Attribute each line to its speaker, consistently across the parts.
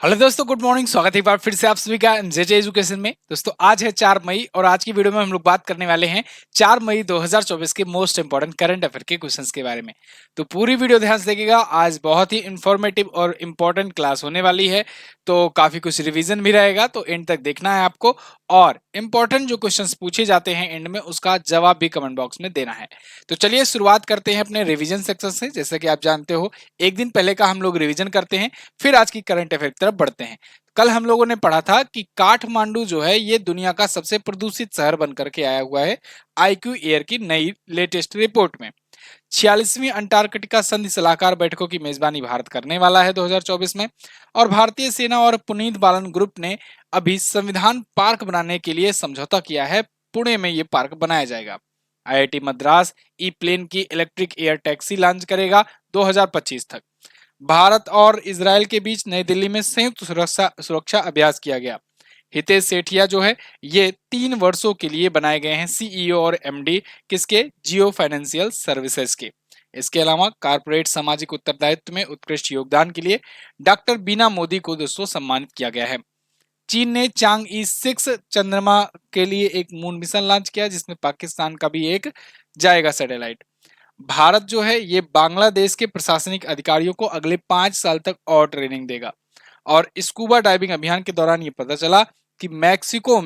Speaker 1: Hello दोस्तों, good morning. स्वागत है एक बार फिर से आप सभी का जेजे एजुकेशन में। दोस्तों आज है 4 मई और आज की वीडियो में हम लोग बात करने वाले हैं 4 मई 2024 के मोस्ट इंपॉर्टेंट करंट अफेयर के क्वेश्चंस के बारे में। तो पूरी वीडियो ध्यान से देखिएगा, आज बहुत ही इंफॉर्मेटिव और इम्पोर्टेंट क्लास होने वाली है। तो काफी कुछ रिवीजन भी रहेगा, तो एंड तक देखना है आपको। और इम्पोर्टेंट जो क्वेश्चंस पूछे जाते हैं एंड में, उसका जवाब भी कमेंट बॉक्स में देना है। तो चलिए शुरुआत करते हैं अपने रिवीजन सेक्शन से। जैसा कि आप जानते हो, एक दिन पहले का हम लोग रिवीजन करते हैं, फिर आज की करंट अफेयर की तरफ बढ़ते हैं। कल हम लोगों ने पढ़ा था कि काठमांडू जो है ये दुनिया का सबसे प्रदूषित शहर बनकर के आया हुआ है आईक्यू एयर की नई लेटेस्ट रिपोर्ट में। 46वीं अंटार्कटिका संधि सलाहकार बैठकों की मेजबानी भारत करने वाला है 2024 में। और भारतीय सेना और पुनीत बालन ग्रुप ने अभी संविधान पार्क बनाने के लिए समझौता किया है। पुणे में ये पार्क बनाया जाएगा। आईआईटी मद्रास ई प्लेन की इलेक्ट्रिक एयर टैक्सी लॉन्च करेगा 2025 तक। भारत और इजरायल के बीच नई दिल्ली में संयुक्त सुरक्षा अभ्यास किया गया। हितेश सेठिया जो है ये 3 वर्षों के लिए बनाए गए हैं सीईओ और एमडी किसके, जियो फाइनेंशियल सर्विसेज के। इसके अलावा कारपोरेट सामाजिक उत्तरदायित्व में उत्कृष्ट योगदान के लिए डॉक्टर बीना मोदी को दोस्तों सम्मानित किया गया है। चीन ने चांग ई 6 चंद्रमा के लिए एक मून मिशन लॉन्च किया, जिसमें पाकिस्तान का भी एक जाएगा सैटेलाइट। भारत जो है ये बांग्लादेश के प्रशासनिक अधिकारियों को अगले 5 साल तक और ट्रेनिंग देगा। और स्कूबा डाइविंग अभियान के दौरान ये पता चला कि मैक्सिको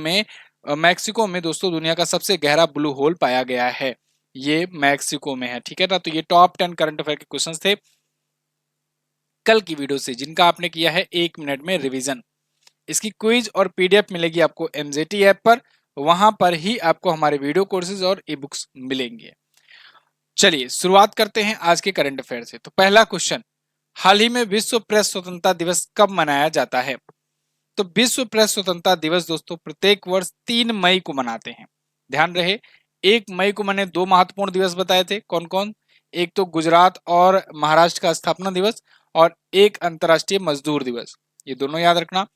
Speaker 1: में दोस्तों दुनिया का सबसे गहरा ब्लू होल पाया गया है। ये मैक्सिको में है, ठीक है ना। तो ये टॉप 10 करंट अफेयर के क्वेश्चंस थे कल की वीडियो से, जिनका आपने किया है 1 मिनट में रिवीजन। इसकी क्विज और पीडीएफ मिलेगी आपको एमजेटी ऐप पर। वहां पर ही आपको हमारे वीडियो कोर्सेज और ई बुक्स मिलेंगे। चलिए शुरुआत करते हैं आज के करंट अफेयर से। तो पहला क्वेश्चन, हाल ही में विश्व प्रेस स्वतंत्रता दिवस कब मनाया जाता है? तो विश्व प्रेस स्वतंत्रता दिवस दोस्तों प्रत्येक वर्ष 3 मई को मनाते हैं। ध्यान रहे, 1 मई को मैंने 2 महत्वपूर्ण दिवस बताए थे, कौन कौन? एक तो गुजरात और महाराष्ट्र का स्थापना दिवस, और एक अंतर्राष्ट्रीय मजदूर दिवस। ये दोनों याद रखना।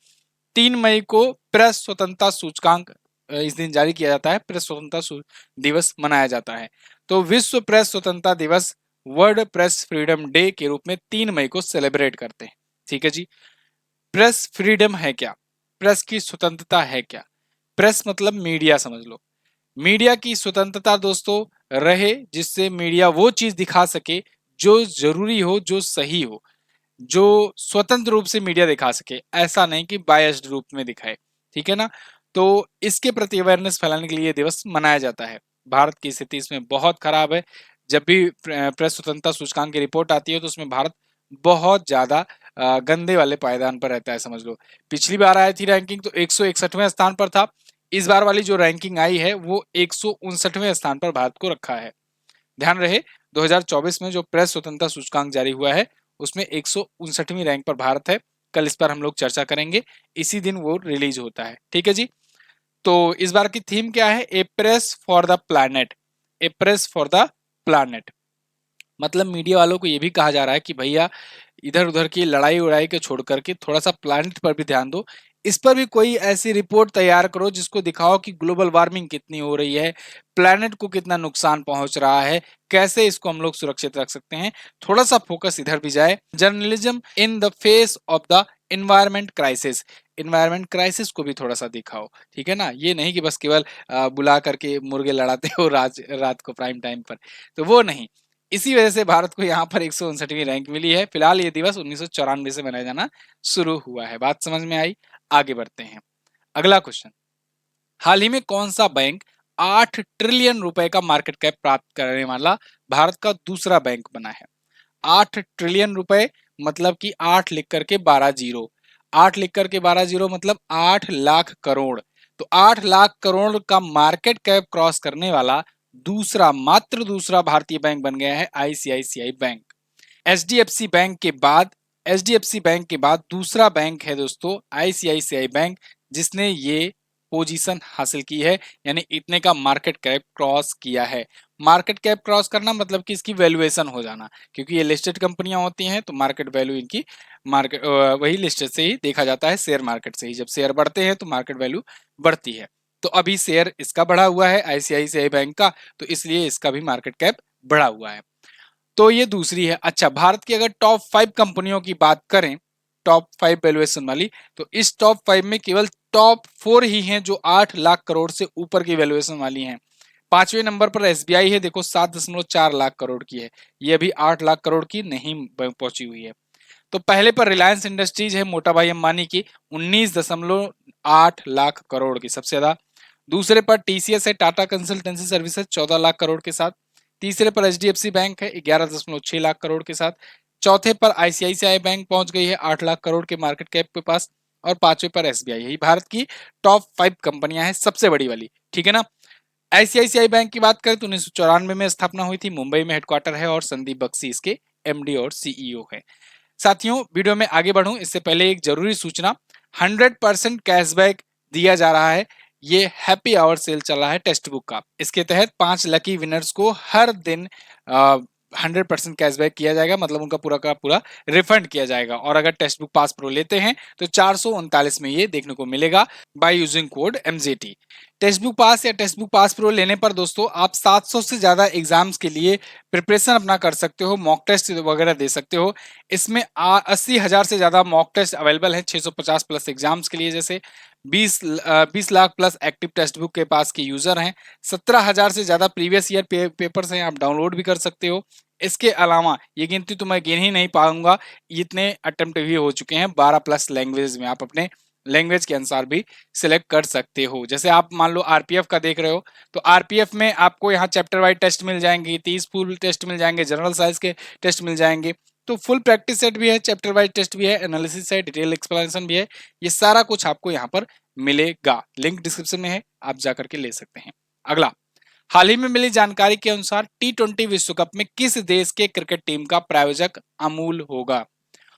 Speaker 1: 3 मई को प्रेस स्वतंत्रता सूचकांक इस दिन जारी किया जाता है, प्रेस स्वतंत्रता दिवस मनाया जाता है। तो विश्व प्रेस स्वतंत्रता दिवस, वर्ल्ड प्रेस फ्रीडम डे के रूप में 3 मई को सेलिब्रेट करते हैं। ठीक है जी। प्रेस फ्रीडम है क्या? प्रेस की स्वतंत्रता है क्या? प्रेस मतलब मीडिया समझ लो। मीडिया की स्वतंत्रता दोस्तों रहे, जिससे मीडिया वो चीज दिखा सके जो जरूरी हो, जो सही हो, जो स्वतंत्र रूप से मीडिया दिखा सके, ऐसा नहीं कि बायस्ड रूप में दिखाए। ठीक है ना। तो इसके प्रति अवेयरनेस फैलाने के लिए ये दिवस मनाया जाता है। भारत की स्थिति इसमें बहुत खराब है। जब भी प्रेस स्वतंत्रता सूचकांक की रिपोर्ट आती है तो उसमें भारत बहुत ज्यादा गंदे वाले पायदान पर रहता है, समझ लो। पिछली बार आई थी रैंकिंग तो 161वें स्थान पर था। इस बार वाली जो रैंकिंग आई है वो 159वें स्थान पर भारत को रखा है। ध्यान रहे, 2024 में जो प्रेस स्वतंत्रता सूचकांक जारी हुआ है उसमें 159वीं रैंक पर भारत है। कल इस पर हम लोग चर्चा करेंगे, इसी दिन वो रिलीज होता है। ठीक है जी। तो इस बार की थीम क्या है? A press for the planet. A press for the planet मतलब मीडिया वालों को ये भी कहा जा रहा है कि भैया इधर उधर की लड़ाई उड़ाई के छोड़ करके थोड़ा सा प्लैनेट पर भी ध्यान दो। इस पर भी कोई ऐसी रिपोर्ट तैयार करो जिसको दिखाओ कि ग्लोबल वार्मिंग कितनी हो रही है, प्लैनेट को कितना नुकसान पहुंच रहा है, कैसे इसको हम लोग सुरक्षित रख सकते हैं। थोड़ा सा फोकस इधर भी जाए। Journalism in the face of the environment crisis. Environment crisis को भी थोड़ा सा दिखाओ, ठीक है ना। ये नहीं कि बस केवल बुला करके मुर्गे लड़ाते हो रात को प्राइम टाइम पर, तो वो नहीं। इसी वजह से भारत को यहाँ पर 159वीं रैंक मिली है। फिलहाल ये दिवस 1994 से मनाया जाना शुरू हुआ है। बात समझ में आई? आगे बढ़ते हैं। अगला क्वेश्चन, हाल ही में कौन सा बैंक 8 ट्रिलियन रुपए का मार्केट कैप प्राप्त करने वाला भारत का दूसरा बैंक बना है? 8 ट्रिलियन रुपए मतलब कि 8 लिख करके 12 जीरो। 8 लिख करके 12 जीरो मतलब 8 लाख करोड़। तो 8 लाख करोड़ का मार्केट कैप क्रॉस करने वाला दूसरा, मात्र दूसरा भारतीय बैंक बन गया है आईसीआईसीआई बैंक। एचडीएफसी बैंक के बाद, एचडीएफसी बैंक के बाद दूसरा बैंक है दोस्तों आईसीआईसीआई बैंक, जिसने ये पोजीशन हासिल की है, यानी इतने का मार्केट कैप क्रॉस किया है। मार्केट कैप क्रॉस करना मतलब कि इसकी वैल्यूएशन हो जाना, क्योंकि ये लिस्टेड कंपनियां होती हैं तो मार्केट वैल्यू इनकी मार्केट वही लिस्टेड से ही देखा जाता है, शेयर मार्केट से ही। जब शेयर बढ़ते हैं तो मार्केट वैल्यू बढ़ती है। तो अभी शेयर इसका बढ़ा हुआ है आईसीआईसीआई बैंक का, तो इसलिए इसका भी मार्केट कैप बढ़ा हुआ है। तो ये दूसरी है। अच्छा, भारत की अगर टॉप 5 कंपनियों की बात करें टॉप 5 वैल्यूएशन वाली, तो इस टॉप 5 में केवल टॉप 4 ही हैं जो 8 लाख करोड़ से ऊपर की वैल्यूएशन वाली हैं। 5वें नंबर पर एसबीआई है, देखो 7.4 लाख करोड़ की है, ये अभी 8 लाख करोड़ की नहीं पहुंची हुई है। तो पहले पर रिलायंस इंडस्ट्रीज है मोटा भाई अंबानी की, 19.8 लाख करोड़ की, सबसे ज्यादा। दूसरे पर टीसीएस है, टाटा कंसल्टेंसी सर्विसेज, 14 लाख करोड़ के साथ। तीसरे पर एचडीएफसी बैंक है, 11.6 लाख करोड़ के साथ। चौथे पर आईसीआईसीआई बैंक पहुंच गई है 8 लाख करोड़ के मार्केट कैप के पास। और पांचवें पर एसबीआई। यही भारत की टॉप 5 कंपनियां हैं, सबसे बड़ी वाली, ठीक है ना। आईसीआईसीआई बैंक की बात करें तो 1994 में स्थापना हुई थी, मुंबई में हेडक्वार्टर है और संदीप बख्शी इसके एमडी और सीईओ है। साथियों, वीडियो में आगे बढ़ूं इससे पहले एक जरूरी सूचना, 100% कैशबैक दिया जा रहा है। ये हैप्पी आवर सेल चल रहा है टेक्स्ट बुक का। इसके तहत 5 लकी विनर्स को हर दिन 100% कैशबैक किया जाएगा, मतलब उनका पूरा का पूरा रिफंड किया जाएगा। और अगर टेक्स्ट बुक पास प्रो लेते हैं तो 439 में ये देखने को मिलेगा by using code MZT। Textbook pass या टेक्स्ट बुक पास प्रो लेने पर दोस्तों आप 700 से ज्यादा एग्जाम्स के लिए प्रिपरेशन अपना कर सकते हो, मॉक टेस्ट वगैरह दे सकते हो। इसमें 80,000 से ज्यादा मॉक टेस्ट अवेलेबल है 650 प्लस एग्जाम्स के लिए। जैसे 20 lakh plus active text book के पास के यूजर हैं, 17,000 से ज्यादा प्रीवियस ईयर पेपर्स हैं, आप डाउनलोड भी कर सकते हो। इसके अलावा ये गिनती तो मैं गिन ही नहीं पाऊंगा, इतने अटेम्प्ट भी हो चुके हैं 12 प्लस लैंग्वेज में। आप अपने लैंग्वेज के अनुसार भी सिलेक्ट कर सकते हो। जैसे आप मान लो आरपीएफ का देख रहे हो, तो आरपीएफ में आपको यहाँ चैप्टर वाइज टेस्ट मिल जाएंगे, 30 फुल टेस्ट मिल जाएंगे, जनरल साइंस के टेस्ट मिल जाएंगे। तो फुल प्रैक्टिस सेट भी है, चैप्टर वाइज टेस्ट भी है, एनालिसिस है, डिटेल एक्सप्लेनेशन भी है। ये सारा कुछ आपको यहाँ पर मिलेगा, लिंक डिस्क्रिप्शन में है, आप जाकर के ले सकते हैं। अगला, हाल ही में मिली जानकारी के अनुसार T20 विश्व कप में किस देश के क्रिकेट टीम का प्रायोजक अमूल होगा।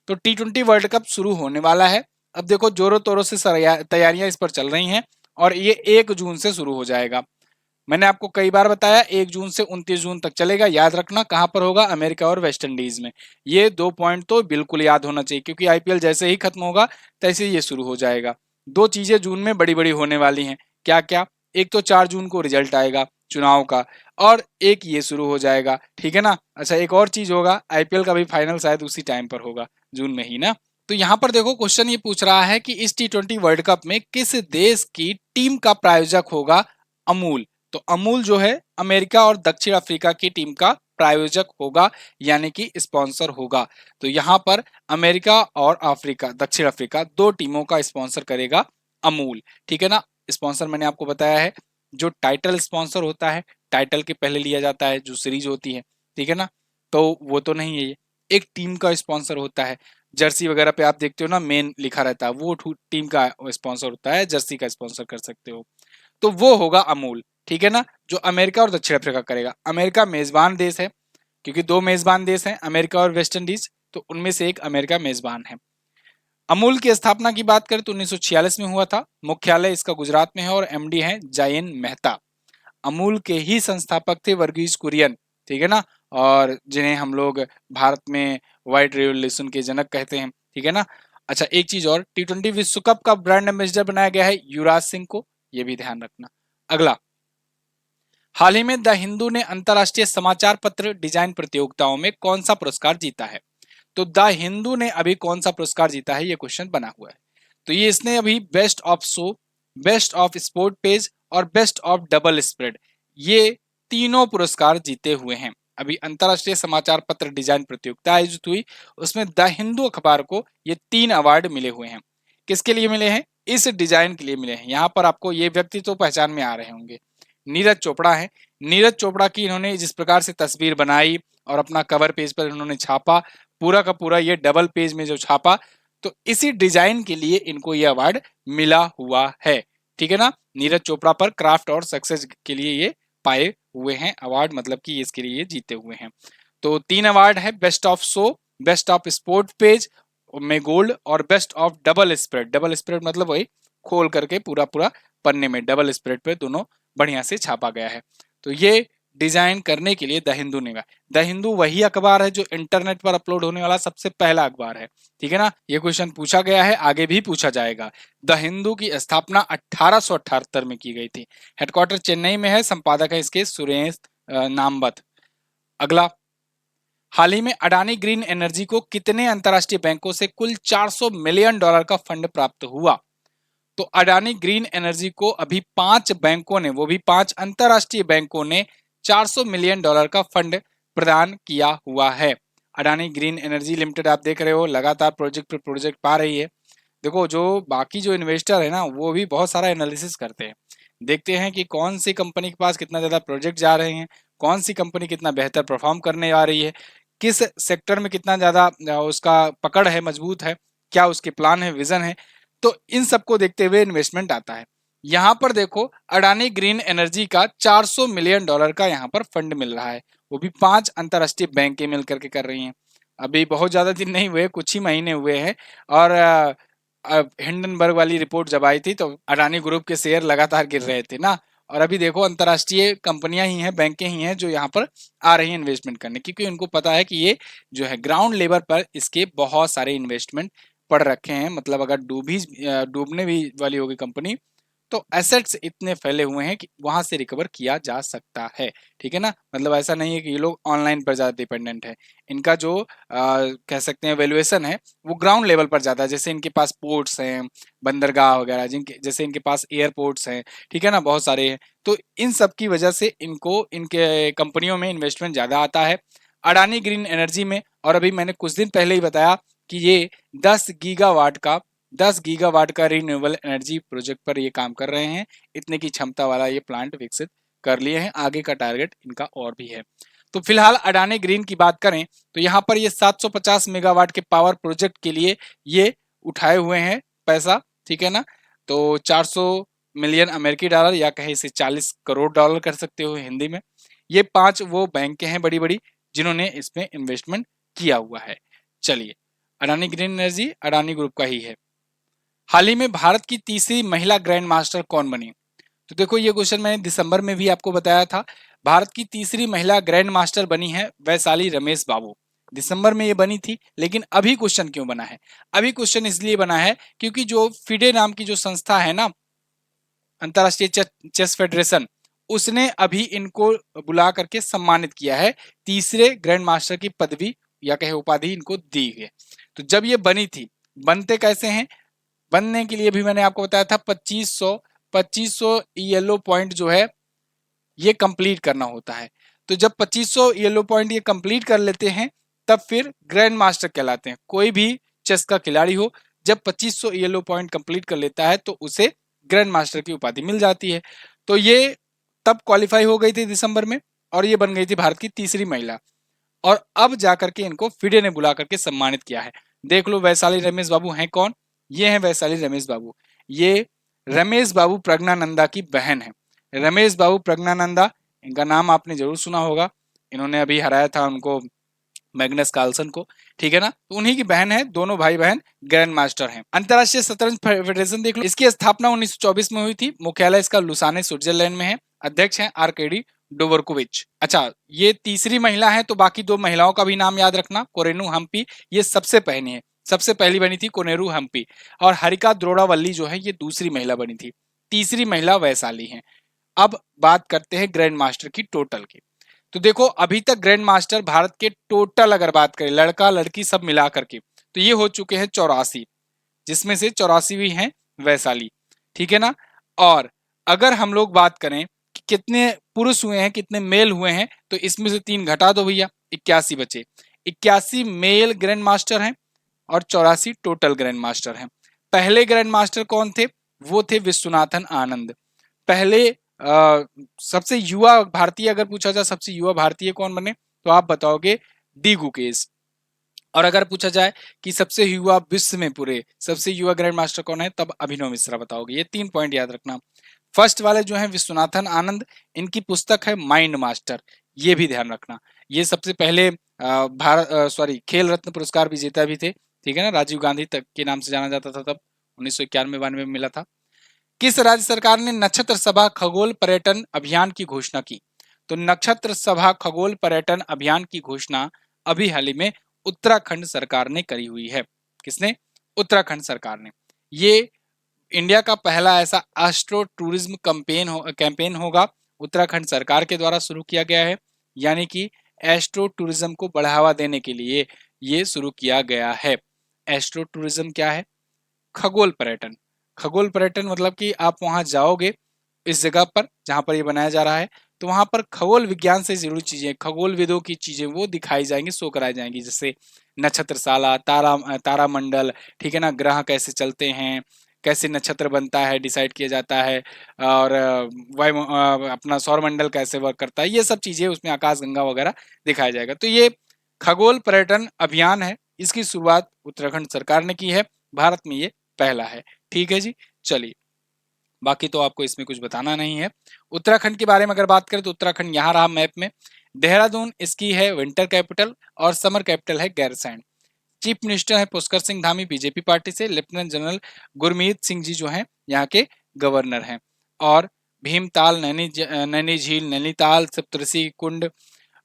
Speaker 1: तो T20 वर्ल्ड कप शुरू होने वाला है। अब देखो जोरों तोरों से तैयारियां इस पर चल रही हैं और ये 1 जून से शुरू हो जाएगा। मैंने आपको कई बार बताया 1 जून से 29 जून तक चलेगा। याद रखना कहां पर होगा, अमेरिका और वेस्ट इंडीज में। ये 2 पॉइंट तो बिल्कुल याद होना चाहिए, क्योंकि आईपीएल जैसे ही खत्म होगा तैसे ही ये शुरू हो जाएगा। 2 चीजें जून में बड़ी बड़ी होने वाली हैं। क्या क्या, एक तो 4 जून को रिजल्ट आएगा चुनाव का, और एक ये शुरू हो जाएगा, ठीक है ना। अच्छा, एक और चीज होगा, आईपीएल का भी फाइनल शायद उसी टाइम पर होगा, जून में ही ना। तो यहाँ पर देखो क्वेश्चन ये पूछ रहा है कि इस T20 वर्ल्ड कप में किस देश की टीम का प्रायोजक होगा अमूल। तो अमूल जो है अमेरिका और दक्षिण अफ्रीका की टीम का प्रायोजक होगा, यानी कि स्पॉन्सर होगा। तो यहाँ पर अमेरिका और अफ्रीका, दक्षिण अफ्रीका, 2 टीमों का स्पॉन्सर करेगा अमूल, ठीक है ना। स्पॉन्सर मैंने आपको बताया है, जो टाइटल स्पॉन्सर होता है, टाइटल के पहले लिया जाता है जो सीरीज होती है, ठीक है ना। तो वो तो नहीं है, ये एक टीम का स्पॉन्सर होता है। जर्सी वगैरह पे आप देखते हो ना, मेन लिखा रहता है, वो टीम का स्पॉन्सर होता है, जर्सी का स्पॉन्सर कर सकते हो। तो वो होगा अमूल, ठीक है ना, जो अमेरिका और दक्षिण अफ्रीका करेगा। अमेरिका मेजबान देश है, क्योंकि 2 मेजबान देश हैं, अमेरिका और वेस्ट इंडीज, तो उनमें से एक अमेरिका मेजबान है। अमूल की स्थापना की बात करें तो 1946 में हुआ था। मुख्यालय इसका गुजरात में है और एमडी है जयन मेहता। अमूल के ही संस्थापक थे वर्गीज कुरियन, ठीक है ना, और जिन्हें हम लोग भारत में व्हाइट रेवोल्यूशन के जनक कहते हैं, ठीक है ना। अच्छा, एक चीज और, T20 विश्व कप का ब्रांड एम्बेसडर बनाया गया है युवराज सिंह को, ये भी ध्यान रखना। अगला, हाल ही में द हिंदू ने अंतरराष्ट्रीय समाचार पत्र डिजाइन प्रतियोगिताओं में कौन सा पुरस्कार जीता है। तो द हिंदू ने अभी कौन सा पुरस्कार जीता है, ये क्वेश्चन बना हुआ है। तो ये इसने अभी best of show, best of sport page और बेस्ट ऑफ डबल स्प्रेड, ये तीनों पुरस्कार जीते हुए हैं। अभी अंतरराष्ट्रीय समाचार पत्र डिजाइन प्रतियोगिता आयोजित हुई, उसमें द हिंदू अखबार को ये 3 अवार्ड मिले हुए हैं। किसके लिए मिले हैं, इस डिजाइन के लिए मिले हैं। यहाँ पर आपको ये व्यक्ति तो पहचान में आ रहे होंगे, नीरज चोपड़ा है। नीरज चोपड़ा की इन्होंने जिस प्रकार से तस्वीर बनाई और अपना कवर पेज पर इन्होंने छापा, पूरा का पूरा ये डबल पेज में जो छापा, तो इसी डिजाइन के लिए इनको ये अवार्ड मिला हुआ है, ठीक है ना। नीरज चोपड़ा पर क्राफ्ट और सक्सेस के लिए ये पाए हुए हैं अवार्ड, मतलब कि इसके लिए ये जीते हुए हैं। तो 3 अवार्ड है, best of show, best of sport page में गोल्ड, और best of double spread. Double spread मतलब वही खोल करके पूरा पूरा पन्ने में डबल स्प्रेड पे दोनों बढ़िया से छापा गया है। तो ये डिजाइन करने के लिए द हिंदू ने कहा। द हिंदू वही अखबार है जो इंटरनेट पर अपलोड होने वाला सबसे पहला अखबार है, ठीक है ना। ये क्वेश्चन पूछा गया है, आगे भी पूछा जाएगा। द हिंदू की स्थापना 1878 में की गई थी। हेडक्वार्टर चेन्नई में है, संपादक है इसके सुरेश नामवत। अगला, हाल ही में अडानी ग्रीन एनर्जी को कितने अंतरराष्ट्रीय बैंकों से कुल $400 मिलियन का फंड प्राप्त हुआ? तो अडानी ग्रीन एनर्जी को अभी 5 बैंकों ने, वो भी 5 अंतरराष्ट्रीय बैंकों ने $400 मिलियन का फंड प्रदान किया हुआ है। अडानी ग्रीन एनर्जी लिमिटेड आप देख रहे हो लगातार प्रोजेक्ट पर प्रोजेक्ट पा रही है। देखो जो बाकी जो इन्वेस्टर है ना वो भी बहुत सारा एनालिसिस करते हैं, देखते हैं कि कौन सी कंपनी के पास कितना ज्यादा प्रोजेक्ट जा रहे हैं, कौन सी कंपनी कितना बेहतर परफॉर्म करने आ रही है, किस सेक्टर में कितना ज्यादा उसका पकड़ है, मजबूत है, क्या उसके प्लान है, विजन है। तो इन सबको देखते हुए इन्वेस्टमेंट आता है। यहाँ पर देखो अडानी ग्रीन एनर्जी का $400 मिलियन का यहाँ पर फंड मिल रहा है, वो भी 5 अंतरराष्ट्रीय बैंकें मिल करके कर रही हैं। अभी बहुत ज्यादा दिन नहीं हुए, कुछ ही महीने हुए हैं। और हिंडनबर्ग वाली रिपोर्ट जब आई थी तो अडानी ग्रुप के शेयर लगातार गिर रहे थे ना। और अभी देखो अंतरराष्ट्रीय कंपनियां ही हैं, बैंकें ही हैं जो यहाँ पर आ रही हैं इन्वेस्टमेंट करने, क्योंकि उनको पता है कि ये जो है ग्राउंड लेवल पर इसके बहुत सारे इन्वेस्टमेंट पड़ रखे हैं। मतलब अगर डूबने भी वाली होगी कंपनी तो एसेट्स इतने फैले हुए हैं कि वहां से रिकवर किया जा सकता है। ठीक है ना, मतलब ऐसा नहीं है कि ये लोग ऑनलाइन पर ज्यादा डिपेंडेंट है। इनका जो कह सकते हैं वैल्यूएशन है वो ग्राउंड लेवल पर ज्यादा है। जैसे इनके पास पोर्ट्स हैं, बंदरगाह वगैरह, जिनके जैसे इनके पास एयरपोर्ट्स हैं, ठीक है ना, बहुत सारे हैं। तो इन सब की वजह से इनको इनके कंपनियों में इन्वेस्टमेंट ज्यादा आता है, अडानी ग्रीन एनर्जी में। और अभी मैंने कुछ दिन पहले ही बताया कि ये 10 गीगावाट का 10 गीगावाट का रिन्यूएबल एनर्जी प्रोजेक्ट पर ये काम कर रहे हैं। इतने की क्षमता वाला ये प्लांट विकसित कर लिए हैं, आगे का टारगेट इनका और भी है। तो फिलहाल अडानी ग्रीन की बात करें तो यहाँ पर ये 750 मेगावाट के पावर प्रोजेक्ट के लिए ये उठाए हुए हैं पैसा, ठीक है ना। तो 400 मिलियन अमेरिकी डॉलर या कहे इसे 40 करोड़ डॉलर कर सकते हो हिंदी में। ये 5 वो बैंकें हैं बड़ी बड़ी जिन्होंने इसमें इन्वेस्टमेंट किया हुआ है। चलिए, Adani green energy Adani group का ही है। हाल ही में भारत की तीसरी महिला ग्रैंड मास्टर कौन बनी? तो देखो ये क्वेश्चन मैंने दिसंबर में भी आपको बताया था। भारत की तीसरी महिला ग्रैंड मास्टर बनी है वैशाली रमेश बाबू। दिसंबर में ये बनी थी, लेकिन अभी क्वेश्चन क्यों बना है? अभी क्वेश्चन इसलिए बना है क्योंकि जो फिडे नाम की जो संस्था है ना, अंतरराष्ट्रीय चेस फेडरेशन, उसने अभी इनको बुला करके सम्मानित किया है, तीसरे ग्रैंड मास्टर की पदवी या कहे उपाधि इनको दी है। तो जब ये बनी थी, बनते कैसे हैं? बनने के लिए भी मैंने आपको बताया था 2500 येलो पॉइंट जो है ये कंप्लीट करना होता है। तो जब 2500 येलो पॉइंट ये कंप्लीट कर लेते हैं तब फिर ग्रैंड मास्टर कहलाते हैं। कोई भी चेस का खिलाड़ी हो, जब 2500 येलो पॉइंट कंप्लीट कर लेता है तो उसे ग्रैंड मास्टर की उपाधि मिल जाती है। तो ये तब क्वालिफाई हो गई थी दिसंबर में, और ये बन गई थी भारत की तीसरी महिला। और अब जाकर के इनको फिडे ने बुला करके सम्मानित किया है। देख लो वैशाली रमेश बाबू हैं कौन? ये हैं वैशाली रमेश बाबू। ये रमेश बाबू प्रज्ञानंदा की बहन है। रमेश बाबू प्रज्ञानंदा, इनका नाम आपने जरूर सुना होगा। इन्होंने अभी हराया था उनको, मैग्नस कार्लसन को, ठीक है ना। तो उन्हीं की बहन है, दोनों भाई बहन ग्रैंड मास्टर हैं। अंतरराष्ट्रीय शतरंज फेडरेशन देख लो, इसकी स्थापना 1924 में हुई थी। मुख्यालय इसका लुसाने स्विट्जरलैंड में है। अध्यक्ष हैं आरकेडी डोवरकोविच। अच्छा, ये तीसरी महिला है तो बाकी 2 महिलाओं का भी नाम याद रखना। कोरेनु हम्पी ये सबसे पहली है, सबसे पहली बनी थी कोनेरू हम्पी। और हरिका द्रोणावल्ली जो है ये दूसरी महिला बनी थी। तीसरी महिला वैशाली है। अब बात करते हैं ग्रैंड मास्टर की टोटल की। तो देखो अभी तक ग्रैंड मास्टर भारत के टोटल अगर बात करें लड़का लड़की सब मिला करके तो ये हो चुके हैं 84, जिसमें से 84 भी हैं वैशाली, ठीक है ना। और अगर हम लोग बात करें कि कितने पुरुष हुए हैं कितने मेल हुए हैं तो इसमें से 3 घटा दो भैया, 81 बचे। 81 मेल ग्रैंड मास्टर हैं और 84 टोटल ग्रैंड मास्टर हैं। पहले ग्रैंड मास्टर कौन थे? वो थे विश्वनाथन आनंद। पहले सबसे युवा भारतीय अगर पूछा जाए सबसे युवा भारतीय कौन बने तो आप बताओगे डी गुकेश। और अगर पूछा जाए कि सबसे युवा विश्व में पूरे सबसे युवा ग्रैंड मास्टर कौन है तब अभिनव मिश्रा बताओगे। ये 3 पॉइंट याद रखना। फर्स्ट वाले जो है विश्वनाथन आनंद, इनकी पुस्तक है माइंड मास्टर, ये भी ध्यान रखना। ये सबसे पहले भारत खेल रत्न पुरस्कार विजेता भी थे, ठीक है ना। राजीव गांधी तक के नाम से जाना जाता था तब 1991-92 में मिला था। किस राज्य सरकार ने नक्षत्र सभा खगोल पर्यटन अभियान की घोषणा की? तो नक्षत्र सभा खगोल पर्यटन अभियान की घोषणा अभी हाल ही में उत्तराखंड सरकार ने करी हुई है। किसने? उत्तराखंड सरकार ने। ये इंडिया का पहला ऐसा एस्ट्रो टूरिज्म कैंपेन होगा, उत्तराखंड सरकार के द्वारा शुरू किया गया है। यानी कि एस्ट्रो टूरिज्म को बढ़ावा देने के लिए ये शुरू किया गया है। एस्ट्रो टूरिज्म क्या है? खगोल पर्यटन। खगोल पर्यटन मतलब कि आप वहां जाओगे इस जगह पर जहां पर ये बनाया जा रहा है, तो वहां पर खगोल विज्ञान से जुड़ी चीजें, खगोल विदों की चीजें वो दिखाई जाएंगी, शो कराई जाएंगी, जैसे नक्षत्रशाला, तारामंडल, ठीक है ना, ग्रह कैसे चलते हैं, कैसे नक्षत्र बनता है, डिसाइड किया जाता है, और अपना सौरमंडल कैसे वर्क करता है, ये सब चीजें उसमें आकाशगंगा वगैरह दिखाया जाएगा। तो ये खगोल पर्यटन अभियान है, इसकी शुरुआत उत्तराखंड सरकार ने की है, भारत में ये पहला है। ठीक है जी, चलिए, बाकी तो आपको इसमें कुछ बताना नहीं है। उत्तराखंड के बारे में अगर बात करें तो उत्तराखंड यहाँ रहा मैप में। देहरादून इसकी है विंटर कैपिटल और समर कैपिटल है गैरसैंण। चीफ मिनिस्टर है पुष्कर सिंह धामी बीजेपी पार्टी से। लेफ्टिनेंट जनरल गुरमीत सिंह जी जो हैं यहाँ के गवर्नर हैं। और भीमताल, नैनी झील, नैनीताल, सप्तऋषि कुंड,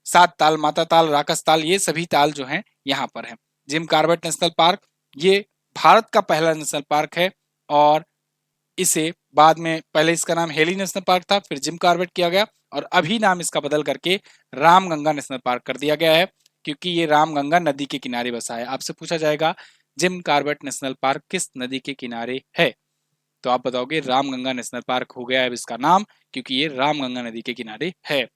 Speaker 1: सात ताल, माता ताल, राकस ताल, ये सभी ताल जो हैं यहाँ पर हैं। जिम कॉर्बेट नेशनल पार्क ये भारत का पहला नेशनल पार्क है, और इसे बाद में, पहले इसका नाम हेली नेशनल पार्क था, फिर जिम कॉर्बेट किया गया, और अभी नाम इसका बदल करके रामगंगा नेशनल पार्क कर दिया गया है, क्योंकि ये रामगंगा नदी के किनारे बसा है। आपसे पूछा जाएगा जिम कॉर्बेट नेशनल पार्क किस नदी के किनारे है, तो आप बताओगे रामगंगा नेशनल पार्क हो गया है इसका नाम, क्योंकि ये रामगंगा नदी के किनारे है।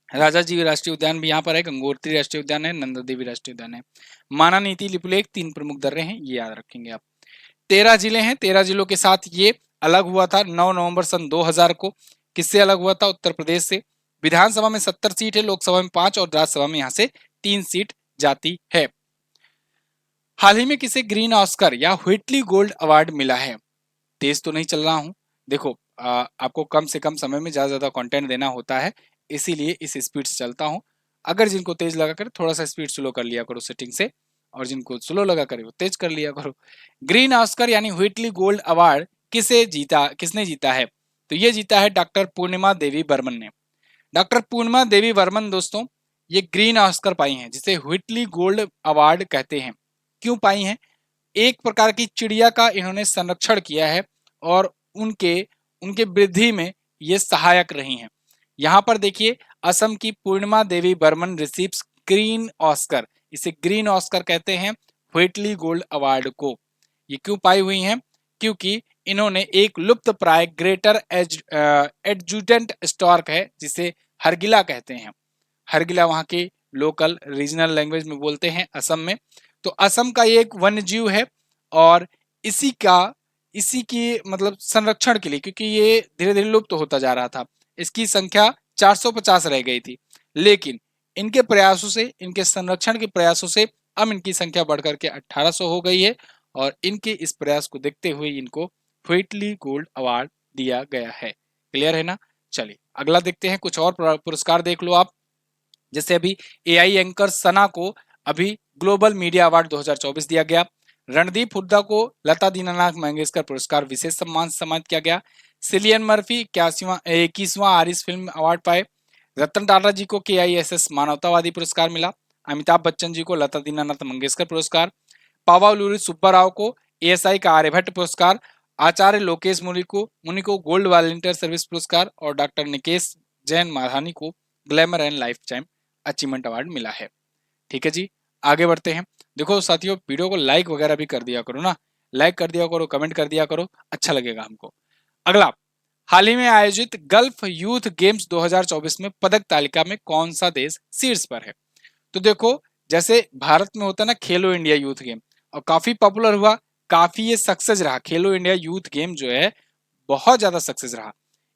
Speaker 1: राजा जी राष्ट्रीय उद्यान भी यहाँ पर है, गंगोत्री राष्ट्रीय उद्यान है, नंदा देवी राष्ट्रीय उद्यान है, माना नीति, लिपुलेख, 3 प्रमुख दर्रे हैं, ये याद रखेंगे आप। 13 जिले हैं, 13 जिलों के साथ ये अलग हुआ था 9 नवंबर सन 2000 को। किससे अलग हुआ था? उत्तर प्रदेश से। विधानसभा में 70 सीट है, लोकसभा में 5 और राज्यसभा में यहाँ से 3 सीट जाती है। हाल ही में किसे ग्रीन ऑस्कर या व्हिटली गोल्ड अवार्ड मिला है? तेज तो नहीं चल रहा हूं, देखो आपको कम से कम समय में ज्यादा कंटेंट देना होता है, इसीलिए इस स्पीड से चलता हूं। अगर जिनको तेज लगा करे थोड़ा सा स्पीड स्लो कर लिया करो सेटिंग से, और जिनको स्लो लगा करे वो तेज कर लिया करो। ग्रीन ऑस्कर यानी व्हिटली गोल्ड अवार्ड किसने जीता है? तो ये जीता है डॉक्टर पूर्णिमा देवी बर्मन ने। डॉक्टर पूर्णिमा देवी बर्मन दोस्तों ये ग्रीन ऑस्कर पाई हैं, जिसे व्हिटली गोल्ड अवार्ड कहते हैं। क्यों पाई हैं? एक प्रकार की चिड़िया का इन्होंने संरक्षण किया है, और उनके उनके वृद्धि में ये सहायक रही हैं। यहाँ पर देखिए, असम की पूर्णिमा देवी बर्मन रिसीव्स ग्रीन ऑस्कर, इसे ग्रीन ऑस्कर कहते हैं व्हिटली गोल्ड अवार्ड को। ये क्यों पाई हुई हैं? क्योंकि इन्होंने एक लुप्त प्राय ग्रेटर एडजुटेंट स्टॉर्क है, जिसे हरगिला कहते हैं। हरगिला वहाँ के लोकल रीजनल लैंग्वेज में बोलते हैं असम में। तो असम का ये एक वन्य जीव है, और इसी की मतलब संरक्षण के लिए, क्योंकि ये धीरे धीरे लुप्त होता जा रहा था, इसकी संख्या 450 रह गई थी, लेकिन इनके प्रयासों से, इनके संरक्षण के प्रयासों से अब इनकी संख्या बढ़कर के 1800 हो गई है, और इनके इस प्रयास को देखते हुए इनको व्हिटली गोल्ड अवार्ड दिया गया है। क्लियर है ना? चलिए अगला देखते हैं, कुछ और पुरस्कार देख लो आप। जैसे अभी एआई एंकर सना को अभी ग्लोबल मीडिया अवार्ड 2024 दिया गया। रणदीप हुड्डा को लता दीनानाथ मंगेशकर पुरस्कार विशेष सम्मान से सम्मानित किया गया। Cillian Murphy 21वां Aaris film award पाए। रतन टाटा जी को KISS मानवतावादी पुरस्कार मिला। अमिताभ बच्चन जी को लता दीनानाथ मंगेशकर पुरस्कार। पावालूरी सुब्बा राव को ASI का आर्यभट्ट पुरस्कार। आचार्य लोकेश मुनि को गोल्ड वॉलंटियर सर्विस पुरस्कार, और डॉक्टर निकेश जैन मारहानी को glamour and life time achievement award मिला है। ठीक है जी, आगे बढ़ते हैं। देखो साथियों, वीडियो को लाइक वगैरह भी कर दिया करो ना, लाइक कर दिया करो, कमेंट कर दिया करो, अच्छा लगेगा हमको। अगला, हाल ही में आयोजित गल्फ यूथ गेम्स 2024 में पदक तालिका में कौन सा देश शीर्ष पर है? तो देखो, जैसे भारत में होता है ना खेलो इंडिया यूथ गेम, और काफी पॉपुलर हुआ, काफी ये सक्सेस रहा। खेलो इंडिया यूथ गेम जो है बहुत ज्यादा सक्सेस रहा,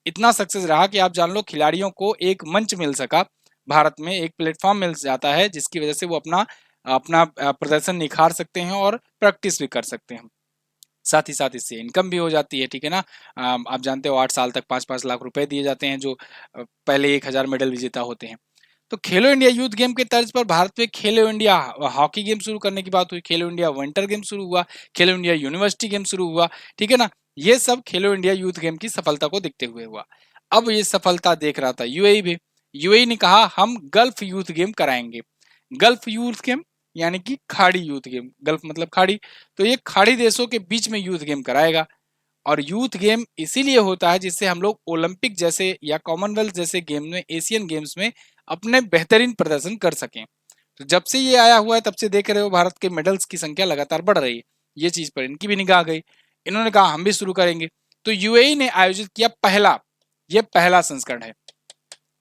Speaker 1: इतना सक्सेस रहा कि आप जान लो खिलाड़ियों को एक मंच मिल सका, भारत में एक प्लेटफॉर्म मिल जाता है, जिसकी वजह से वो अपना अपना प्रदर्शन निखार सकते हैं और प्रैक्टिस भी कर सकते हैं। साथ ही साथ इससे इनकम भी हो जाती है, ठीक है ना। आप जानते हो 8 साल तक 5-5 लाख रुपए दिए जाते हैं, जो पहले 1000 मेडल विजेता होते हैं। तो खेलो इंडिया यूथ गेम के तर्ज पर भारत में खेलो इंडिया हॉकी गेम शुरू करने की बात हुई, खेलो इंडिया विंटर गेम शुरू हुआ, खेलो इंडिया यूनिवर्सिटी गेम शुरू हुआ, ठीक है ना। ये सब खेलो इंडिया यूथ गेम की सफलता को देखते हुए हुआ। अब ये सफलता देख रहा था यूएई भी। यूएई ने कहा हम गल्फ यूथ गेम कराएंगे। गल्फ यूथ गेम यानी कि खाड़ी यूथ गेम, गल्फ मतलब खाड़ी, तो ये खाड़ी देशों के बीच में यूथ गेम कराएगा। और यूथ गेम इसीलिए होता है जिससे हम लोग ओलंपिक जैसे या कॉमनवेल्थ जैसे गेम में, एशियन गेम्स में अपने बेहतरीन प्रदर्शन कर सकें। तो जब से ये आया हुआ है तब से देख रहे हो भारत के मेडल्स की संख्या लगातार बढ़ रही है। ये चीज पर इनकी भी निगाह गई, इन्होंने कहा हम भी शुरू करेंगे। तो यूएई ने आयोजित किया ये पहला संस्करण है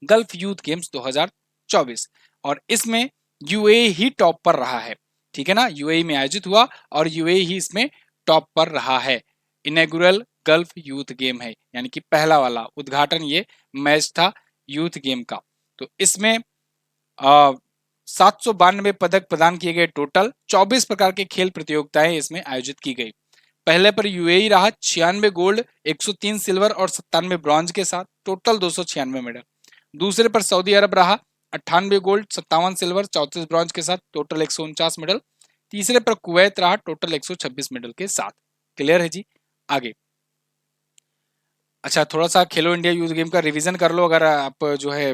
Speaker 1: गल्फ यूथ गेम्स 2024 और इसमें यूएई ही टॉप पर रहा है। ठीक है ना, यूएई में आयोजित हुआ और यूएई ही इसमें टॉप पर रहा है। इनॉग्रल गल्फ यूथ गेम है, यानी कि पहला वाला उद्घाटन ये मैच था यूथ गेम का। तो इसमें 792 पदक प्रदान किए गए। टोटल 24 प्रकार के खेल प्रतियोगिताएं इसमें आयोजित की गई। पहले पर यूएई रहा 96 गोल्ड, 103 सिल्वर और 97 ब्रॉन्ज के साथ, टोटल 296 मेडल। दूसरे पर सऊदी अरब रहा 98 गोल्ड, 57 सिल्वर, 34 ब्रॉन्ज के साथ, टोटल 149 मेडल। तीसरे पर कुवैत रहा टोटल 126 मेडल के साथ। क्लियर है जी। आगे अच्छा, थोड़ा सा खेलो इंडिया यूथ गेम का रिवीजन कर लो अगर आप जो है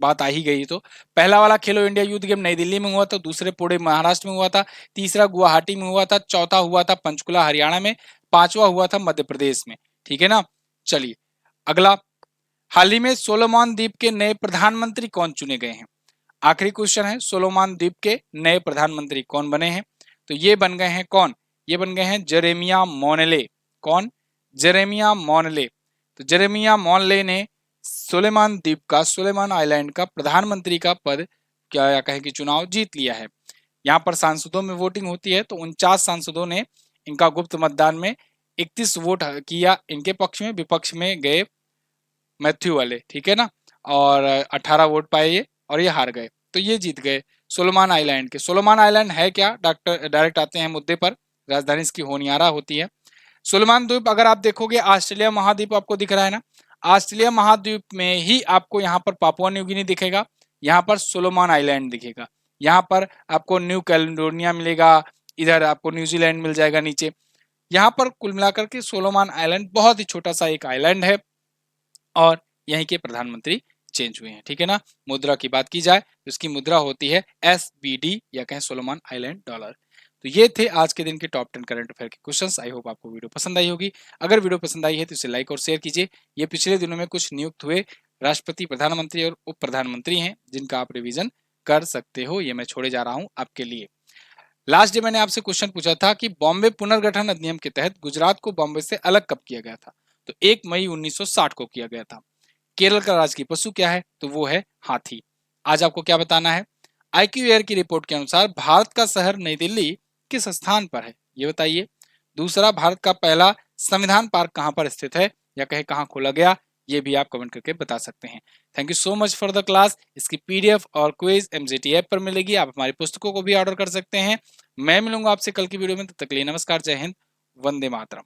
Speaker 1: बात आ ही गई। तो पहला वाला खेलो इंडिया यूथ गेम नई दिल्ली में हुआ था, दूसरे पुणे महाराष्ट्र में हुआ था, तीसरा गुवाहाटी में हुआ था, चौथा हुआ था पंचकुला हरियाणा में, पांचवा हुआ था मध्य प्रदेश में। ठीक है ना। चलिए अगला, हाल ही में सोलोमन द्वीप के नए प्रधानमंत्री कौन चुने गए हैं? आखिरी क्वेश्चन है, सोलोमन द्वीप के नए प्रधानमंत्री कौन बने हैं? तो ये बन गए हैं कौन? ये बन गए हैं जेरेमिया मोनेले। कौन? जेरेमिया मोनेले। तो जेरेमिया मोनेले ने सोलेमान द्वीप का, सोलेमान आइलैंड का प्रधानमंत्री का पद क्या कहें कि चुनाव जीत लिया है। यहाँ पर सांसदों में वोटिंग होती है, तो 49 सांसदों ने इनका गुप्त मतदान में 31 वोट किया इनके पक्ष में, विपक्ष में गए मैथ्यू वाले। ठीक है ना, और 18 वोट पाए ये और ये हार गए, तो ये जीत गए सोलोमान आइलैंड के। सोलोमान आइलैंड है क्या? डायरेक्ट आते हैं मुद्दे पर। राजधानी इसकी होनियारा होती है। सोलोमान द्वीप अगर आप देखोगे ऑस्ट्रेलिया महाद्वीप आपको दिख रहा है ना, ऑस्ट्रेलिया महाद्वीप में ही आपको यहाँ पर पापुआ न्यू गिनी दिखेगा, यहाँ पर सोलोमान आइलैंड दिखेगा, यहाँ पर आपको न्यू कैलेडोनिया मिलेगा, इधर आपको न्यूजीलैंड मिल जाएगा नीचे। यहाँ पर कुल मिलाकर के सोलोमान आइलैंड बहुत ही छोटा सा एक आइलैंड है और यहीं के प्रधानमंत्री चेंज हुए हैं। ठीक है ना। मुद्रा की बात की जाए तो इसकी मुद्रा होती है SBD या कहें सोलोमन आइलैंड डॉलर। तो ये थे आज के दिन के टॉप 10 करंट अफेयर के क्वेश्चंस। आई होप आपको वीडियो पसंद आई होगी। अगर वीडियो पसंद आई है तो इसे लाइक और शेयर कीजिए। ये पिछले दिनों में कुछ नियुक्त हुए राष्ट्रपति, प्रधानमंत्री और उप प्रधानमंत्री हैं जिनका आप रिविजन कर सकते हो। ये मैं छोड़े जा रहा हूं आपके लिए। लास्ट डे मैंने आपसे क्वेश्चन पूछा था कि बॉम्बे पुनर्गठन अधिनियम के तहत गुजरात को बॉम्बे से अलग कब किया गया था? तो 1 मई 1960 को किया गया था। केरल का राजकीय पशु क्या है? तो वो है हाथी। आज आपको क्या बताना है? IQ एयर की रिपोर्ट के अनुसार भारत का शहर नई दिल्ली किस स्थान पर है? ये बताइए। दूसरा, भारत का पहला संविधान पार्क कहां पर स्थित है या कहे कहां खोला गया? ये भी आप कमेंट करके बता सकते हैं। Thank you so much for the class. इसकी PDF और क्विज MGT ऐप पर मिलेगी। आप हमारी पुस्तकों को भी ऑर्डर कर सकते हैं। मैं मिलूंगा आपसे कल की वीडियो में, तब तक के लिए नमस्कार, जय हिंद, वंदे मातरम।